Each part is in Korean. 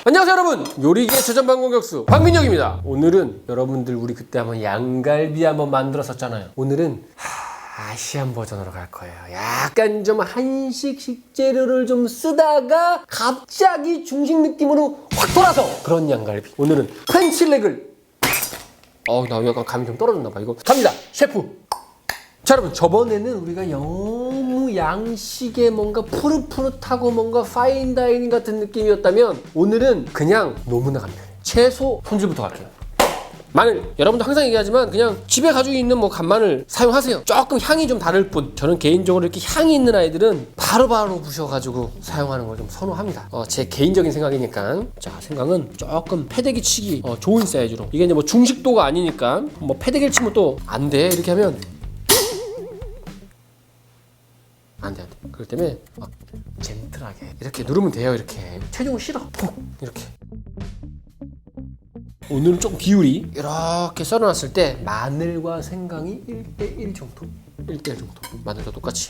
안녕하세요 여러분, 요리계 최전방 공격수 박민혁입니다. 오늘은 여러분들 우리 그때 한번 양갈비 한번 만들었었잖아요. 오늘은 아시안 버전으로 갈 거예요. 약간 좀 한식 식재료를 좀 쓰다가 갑자기 중식 느낌으로 확 돌아서 그런 양갈비. 오늘은 프렌치렉을 나 약간 감이 좀 떨어졌나 봐. 이거 갑니다 셰프. 자 여러분, 저번에는 우리가 너무 양식에 뭔가 푸릇푸릇하고 뭔가 파인다이닝 같은 느낌이었다면 오늘은 그냥 너무나 간편해요. 채소 손질부터 갈게요. 마늘, 여러분도 항상 얘기하지만 그냥 집에 가지고 있는 뭐 간마늘 사용하세요. 조금 향이 좀 다를 뿐. 저는 개인적으로 이렇게 향이 있는 아이들은 바로바로 부셔가지고 사용하는 걸 좀 선호합니다. 제 개인적인 생각이니까. 자, 생각은 조금 패대기 치기 좋은 사이즈로. 이게 이제 뭐 중식도가 아니니까 뭐 패대기를 치면 또 안 돼 이렇게 하면 안 돼. 그렇기 때문에 젠틀하게 이렇게 누르면 돼요. 이렇게 체중을 실어 푹 이렇게. 오늘은 좀 비율이 이렇게 썰어놨을 때 마늘과 생강이 1대1 정도, 1대1 정도. 마늘도 똑같이.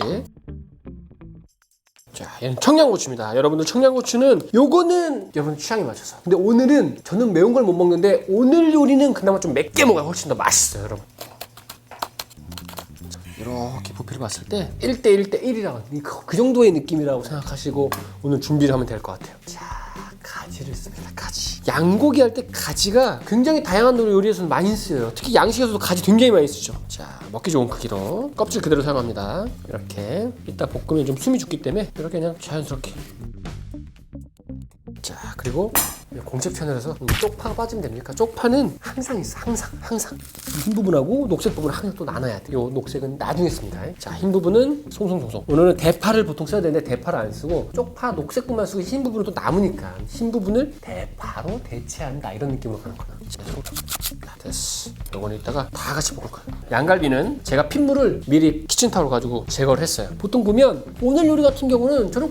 자, 얘는 청양고추입니다. 여러분들 청양고추는 요거는 여러분 취향에 맞춰서. 근데 오늘은 저는 매운 걸 못 먹는데 오늘 요리는 그나마 좀 맵게 먹어야 훨씬 더 맛있어요, 여러분. 이렇게 부피를 봤을 때 1대1대1이라고 그 정도의 느낌이라고 생각하시고 오늘 준비를 하면 될 것 같아요. 자, 가지를 씁니다. 가지. 양고기 할 때 가지가 굉장히 다양한 요리에서는 많이 쓰여요. 특히 양식에서도 가지 굉장히 많이 쓰죠. 자, 먹기 좋은 크기로 껍질 그대로 사용합니다. 이렇게 이따 볶으면 좀 숨이 죽기 때문에 이렇게 그냥 자연스럽게. 자, 그리고 공책편을 해서 쪽파가 빠지면 됩니까? 쪽파는 항상 있어. 항상 흰 부분하고 녹색 부분을 항상 또 나눠야 돼. 요 녹색은 나중에 씁니다. 자, 흰 부분은 송송송송. 오늘은 대파를 보통 써야 되는데 대파를 안 쓰고 쪽파 녹색 부분만 쓰고 흰 부분은 또 남으니까 흰 부분을 대파로 대체한다 이런 느낌으로 가는 거야. 됐어. 요거는 이따가 다 같이 볶을 거예요. 양갈비는 제가 핏물을 미리 키친타올로 가지고 제거를 했어요. 보통 보면 오늘 요리 같은 경우는 저는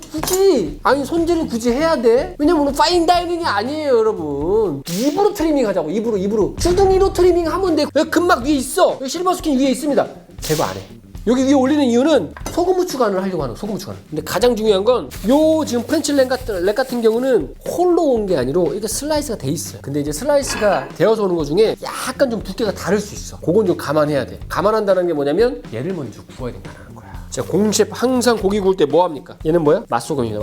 손질을 굳이 해야 돼? 왜냐면 오늘 파인다이닝이 아니에요, 여러분. 입으로 트리밍 하자고. 입으로 주둥이로 트리밍 하면 돼. 여기 근막 위에 있어. 여기 실버 스킨 위에 있습니다. 제거 안 해. 여기 위에 올리는 이유는 소금 후추 간을 하려고 하는 거예요. 소금 후추 간. 근데 가장 중요한 건 요 지금 프렌치렉 같은 경우는 홀로 온 게 아니고 이게 슬라이스가 돼 있어요. 근데 이제 슬라이스가 되어서 오는 것 중에 약간 좀 두께가 다를 수 있어. 그건 좀 감안해야 돼. 감안한다는 게 뭐냐면 얘를 먼저 구워야 된다는 거야. 제가 공셰프 항상 고기 구울 때 뭐 합니까? 얘는 뭐야? 맛소금입니다.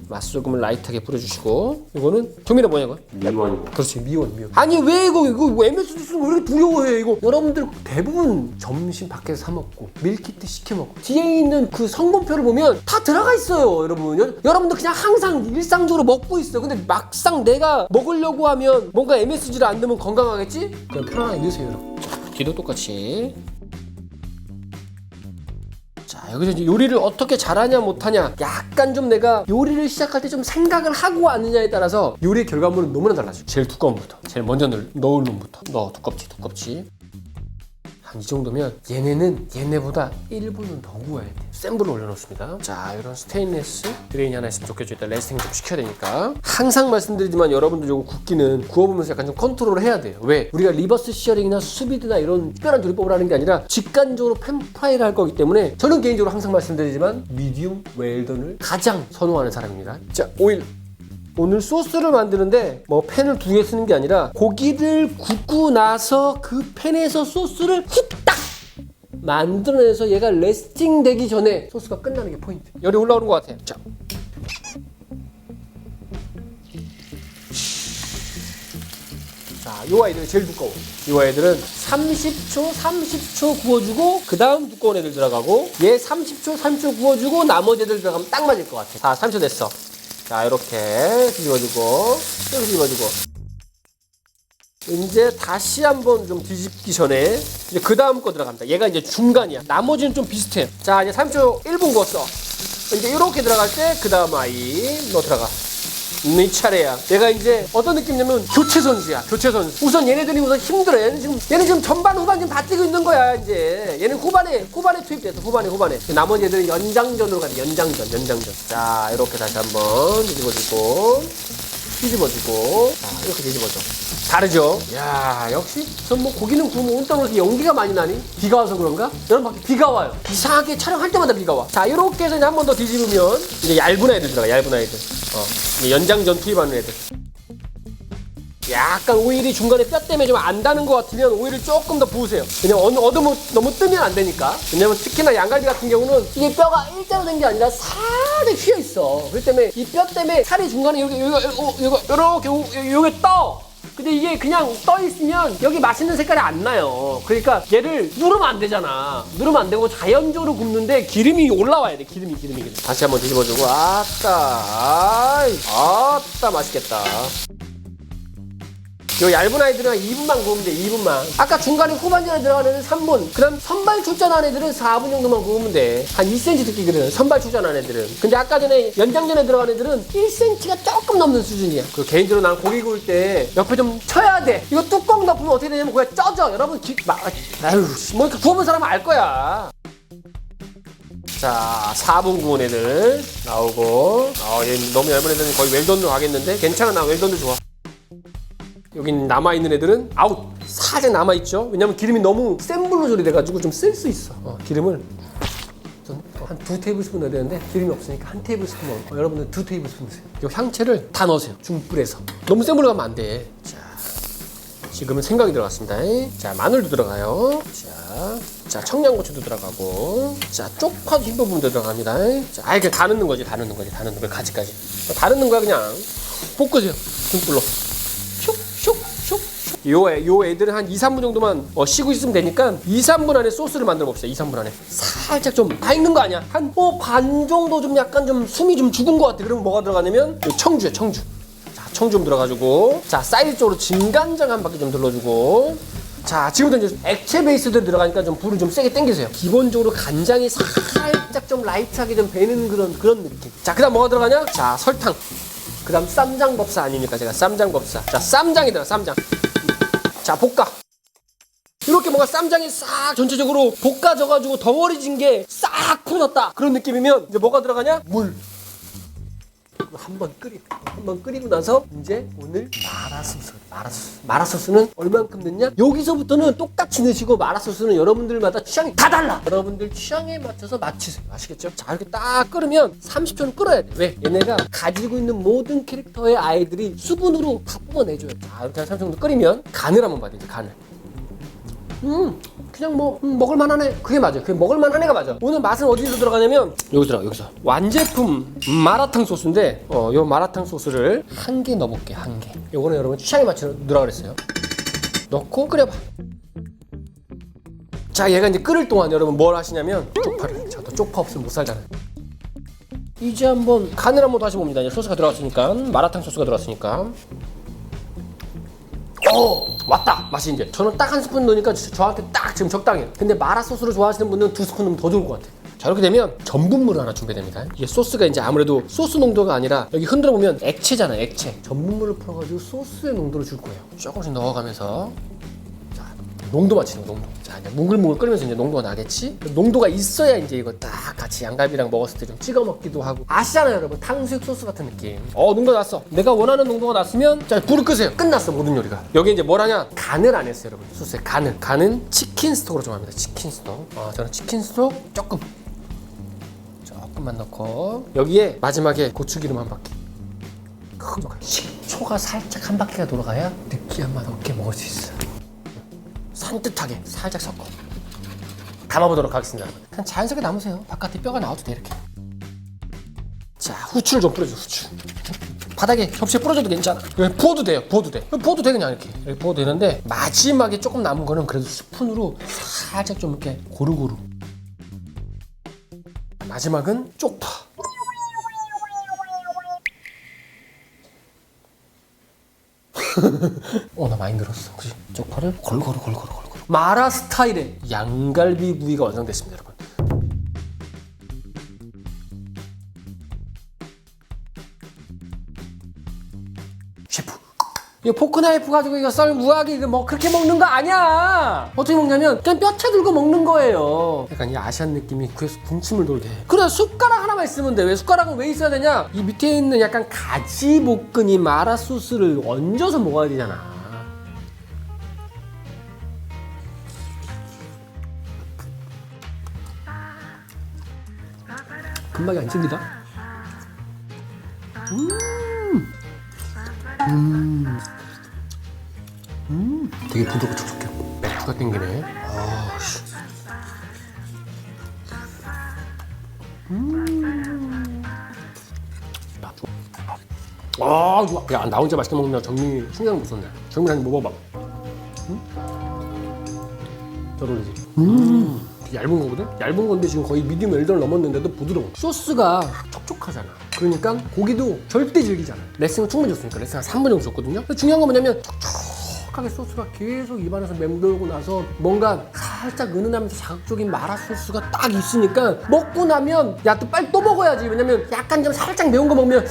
맛소금을 라이트하게 뿌려주시고, 이거는 조미료 뭐냐 이거? 미원. 그렇지, 미원. 아니 왜 이거 MSG는 왜 이렇게 두려워해 이거? 여러분들 대부분 점심 밖에서 사 먹고 밀키트 시켜 먹고 뒤에 있는 그 성분표를 보면 다 들어가 있어요, 여러분. 여러분들 그냥 항상 일상적으로 먹고 있어요. 근데 막상 내가 먹으려고 하면 뭔가 MSG를 안 넣으면 건강하겠지? 그냥 편안하게 넣으세요, 여러분. 자, 뒤도 똑같이. 자, 여기서 이제 요리를 어떻게 잘하냐 못하냐, 약간 좀 내가 요리를 시작할 때 좀 생각을 하고 왔느냐에 따라서 요리의 결과물은 너무나 달라져요. 제일 두꺼운 부터, 제일 먼저 넣을 놈부터 두껍지. 한 이 정도면 얘네보다 1분은 더 구워야 돼. 센 불을 올려놓습니다. 자, 이런 스테인리스 드레인이 하나 있으면 좋겠죠. 일단 레스팅 좀 시켜야 되니까. 항상 말씀드리지만 여러분들 요거 굽기는 구워보면서 약간 좀 컨트롤을 해야 돼요. 왜? 우리가 리버스 시어링이나 수비드나 이런 특별한 조리법을 하는 게 아니라 직관적으로 팬프라이를 할 거기 때문에 저는 개인적으로 항상 말씀드리지만 미디움 웰던을 가장 선호하는 사람입니다. 자, 오일. 오늘 소스를 만드는데 뭐 팬을 2개 쓰는 게 아니라 고기를 굽고 나서 그 팬에서 소스를 후딱 만들어내서 얘가 레스팅 되기 전에 소스가 끝나는 게 포인트. 열이 올라오는 것 같아요. 자, 요 아이들은 제일 두꺼워. 요 아이들은 30초 구워주고 그 다음 두꺼운 애들 들어가고, 얘 30초 구워주고 나머지 애들 들어가면 딱 맞을 것 같아. 자, 30초 됐어. 자, 이렇게 뒤집어주고 이제 다시 한번 좀 뒤집기 전에 이제 그 다음 거 들어갑니다. 얘가 이제 중간이야. 나머지는 좀 비슷해. 자, 이제 3초 1분 구웠어. 이제 이렇게 들어갈 때 그 다음 아이 너 들어가. 네 차례야. 얘가 이제 어떤 느낌이냐면 교체 선수야. 우선 얘네들이 힘들어. 얘는 지금 전반 후반 지금 다 뛰고 있는 거야. 이제 얘는 후반에 투입됐어. 후반에. 나머지 애들은 연장전으로 가자. 연장전. 자, 이렇게 다시 한번 뒤집어주고 자, 이렇게 뒤집어줘. 다르죠? 야, 역시 전 뭐 고기는 구우면 온땅으로 이렇게 연기가 많이 나니? 비가 와서 그런가? 여러분 밖에 비가 와요. 이상하게 촬영할 때마다 비가 와. 자, 이렇게 해서 한 번 더 뒤집으면 이제 얇은 애들 들어가. 이제 연장전 투입하는 애들. 약간 오일이 중간에 뼈 때문에 좀 안 닿는 것 같으면 오일을 조금 더 부으세요. 왜냐면 너무 뜨면 안 되니까. 왜냐면 특히나 양갈비 같은 경우는 이게 뼈가 일자로 된 게 아니라 살이 휘어 있어. 그렇기 때문에 이 뼈 때문에 살이 중간에 요게 떠. 근데 이게 그냥 떠 있으면 여기 맛있는 색깔이 안 나요. 그러니까 얘를 누르면 안 되잖아. 누르면 안 되고 자연적으로 굽는데 기름이 올라와야 돼. 기름이. 다시 한번 뒤집어주고. 아따 맛있겠다. 요 얇은 아이들은 2분만 구우면 돼. 2분만. 아까 중간에 후반전에 들어가는 애들은 3분. 그 다음 선발 출전한 애들은 4분 정도만 구우면 돼. 한 2cm 두께거든. 선발 출전한 애들은. 근데 아까 전에 연장전에 들어간 애들은 1cm가 조금 넘는 수준이야. 그 개인적으로 난 고기 구울 때 옆에 좀 쳐야 돼. 이거 뚜껑 덮으면 어떻게 되냐면 고기가 쪄져. 여러분 뭐 이렇게 구워본 사람은 알 거야. 자, 4분 구운 애들 나오고. 얘 너무 얇은 애들은 거의 웰던으로 가겠는데 괜찮아. 나 웰던도 좋아. 여기 남아있는 애들은 아웃! 살짝 남아있죠? 왜냐면 기름이 너무 센 불로 조리돼가지고 좀 쓸 수 있어. 기름을 한 2테이블스푼 넣어야 되는데 기름이 없으니까 1테이블스푼 넣고 여러분들 2테이블스푼 넣으세요. 이 향채를 다 넣으세요. 중불에서. 너무 센 불로 가면 안 돼. 자, 지금은 생강이 들어갔습니다. 자, 마늘도 들어가요. 자, 청양고추도 들어가고. 자, 쪽파도 흰 부분도 들어갑니다. 자, 이렇게 다 넣는 거지. 다 넣는 거야, 가지까지. 다 넣는 거야, 그냥. 볶으세요. 중불로. 요 애들은 한 2, 3분 정도만 쉬고 있으면 되니까 2, 3분 안에 소스를 만들어 봅시다. 2, 3분 안에 살짝 좀 다 익는 거 아니야. 한 반 정도 좀 약간 좀 숨이 좀 죽은 것 같아. 그러면 뭐가 들어가냐면 청주야. 청주. 자, 청주 좀 들어가지고, 자, 사이드 쪽으로 진간장 한 바퀴 좀 둘러주고. 자, 지금부터 이제 액체 베이스들 들어가니까 좀 불을 좀 세게 당기세요. 기본적으로 간장이 살짝 좀 라이트하게 좀 배는 그런 느낌. 자, 그 다음 뭐가 들어가냐? 자, 설탕. 그 다음 쌈장법사 아닙니까? 제가 쌈장법사. 자, 쌈장이더라. 쌈장. 자, 볶아. 이렇게 뭔가 쌈장이 싹 전체적으로 볶아져가지고 덩어리진 게 싹 풀어졌다. 그런 느낌이면 이제 뭐가 들어가냐? 물. 한번 끓이고 나서 이제 오늘 마라소스는 얼만큼 넣냐? 여기서부터는 똑같이 넣으시고 마라소스는 여러분들마다 취향이 다 달라. 여러분들 취향에 맞춰서 맞추세요. 아시겠죠? 자, 이렇게 딱 끓으면 30초는 끓어야 돼. 왜? 얘네가 가지고 있는 모든 캐릭터의 아이들이 수분으로 다 뽑아내줘요. 자, 이렇게 한 30초 정도 끓이면 간을 한번 봐야 돼. 간을. 그냥 먹을만하네. 그게 맞아요. 그게 먹을만한 애가 맞아. 오늘 맛은 어디서 들어가냐면 여기서 완제품 마라탕 소스인데 요 마라탕 소스를 한 개 넣어볼게. 한 개. 요거는 여러분 취향에 맞춰 넣으라 그랬어요. 넣고 끓여봐. 자, 얘가 이제 끓을 동안 여러분 뭘 하시냐면 쪽파를. 자, 또 쪽파 없으면 못 살잖아요. 이제 한번 간을 한번 다시 봅니다. 이제 소스가 들어갔으니까, 마라탕 소스가 들어갔으니까. 왔다! 맛이 이제. 저는 딱 한 스푼 넣으니까 저한테 딱 지금 적당해요. 근데 마라 소스를 좋아하시는 분은 2스푼 넣으면 더 좋을 것 같아요. 자, 이렇게 되면 전분물을 하나 준비됩니다. 이게 소스가 이제 아무래도 소스 농도가 아니라 여기 흔들어 보면 액체잖아, 액체. 전분물을 풀어가지고 소스의 농도를 줄 거예요. 조금씩 넣어가면서. 자, 농도 맞추는 거, 농도. 자, 이제 뭉글뭉글 끓이면서 이제 농도가 나겠지? 농도가 있어야 이제 이거 딱 같이 양갈비랑 먹었을 때 좀 찍어 먹기도 하고. 아시잖아요, 여러분. 탕수육 소스 같은 느낌. 농도 났어. 내가 원하는 농도가 났으면, 자, 불을 끄세요. 끝났어, 모든 요리가. 여기 이제 뭘 하냐? 간을 안 했어요, 여러분. 소스에 간을. 간은 치킨 스톡으로 좀 합니다. 치킨 스톡. 저는 치킨 스톡 조금만 넣고. 여기에 마지막에 고추기름 한 바퀴. 식초가 살짝 한 바퀴가 돌아가야 느끼한 맛 없게 먹을 수 있어요. 산뜻하게 살짝 섞어 담아보도록 하겠습니다. 그냥 자연스럽게 남으세요. 바깥에 뼈가 나와도 돼. 이렇게. 자, 후추를 좀 뿌려줘. 후추 바닥에 접시에 뿌려줘도 괜찮아. 부어도 돼요. 부어도 돼 그냥 이렇게 부어도 되는데, 마지막에 조금 남은 거는 그래도 스푼으로 살짝 좀 이렇게 고루고루. 마지막은 쪽파. 나 많이 늘었어. 그치? 쪽파를 골고루. 마라 스타일의 양갈비 부위가 완성됐습니다, 여러분. 셰프, 이거 포크 나이프 가지고 이거 썰 무하게 이거 뭐 그렇게 먹는 거 아니야. 어떻게 먹냐면 그냥 뼈채 들고 먹는 거예요. 약간 이 아시안 느낌이 그래서 군침을 돌게 해. 그래, 숟가락 하나만 있으면 돼. 왜 숟가락은 왜 있어야 되냐? 이 밑에 있는 약간 가지 볶은 이 마라 소스를 얹어서 먹어야 되잖아. 금방이 안 찔리다. 되게 부드럽고 촉촉해. 맥주가 땡기네. 아, 씨. 아, 좋아. 야, 나 혼자 맛있게 먹는다. 정민이 신경 못 썼네. 정민이 한입 먹어봐. 잘 어울리지? 얇은 거거든? 얇은 건데 지금 거의 미디움 웰던을 넘었는데도 부드러워. 소스가 촉촉하잖아. 그러니까 고기도 절대 질기지 않아. 레슨은 충분히 줬으니까. 레슨 한 3분 정도 줬거든요. 근데 중요한 건 뭐냐면 촉촉하게 소스가 계속 입안에서 맴돌고 나서 뭔가 살짝 은은하면서 자극적인 마라 소스가 딱 있으니까 먹고 나면 야, 또 빨리 또 먹어야지. 왜냐면 약간 좀 살짝 매운 거 먹으면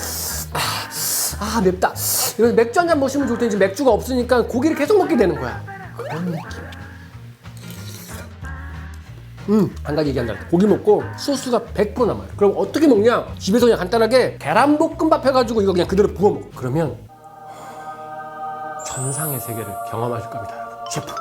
아 맵다. 이래서 맥주 한 잔 마시면 좋을 텐데 맥주가 없으니까 고기를 계속 먹게 되는 거야. 그런 느낌. 한 가지 얘기한다. 고기 먹고 소스가 100% 남아요. 그럼 어떻게 먹냐? 집에서 그냥 간단하게 계란볶음밥 해가지고 이거 그냥 그대로 부어 먹어. 그러면 전상의 세계를 경험하실 겁니다. 셰프.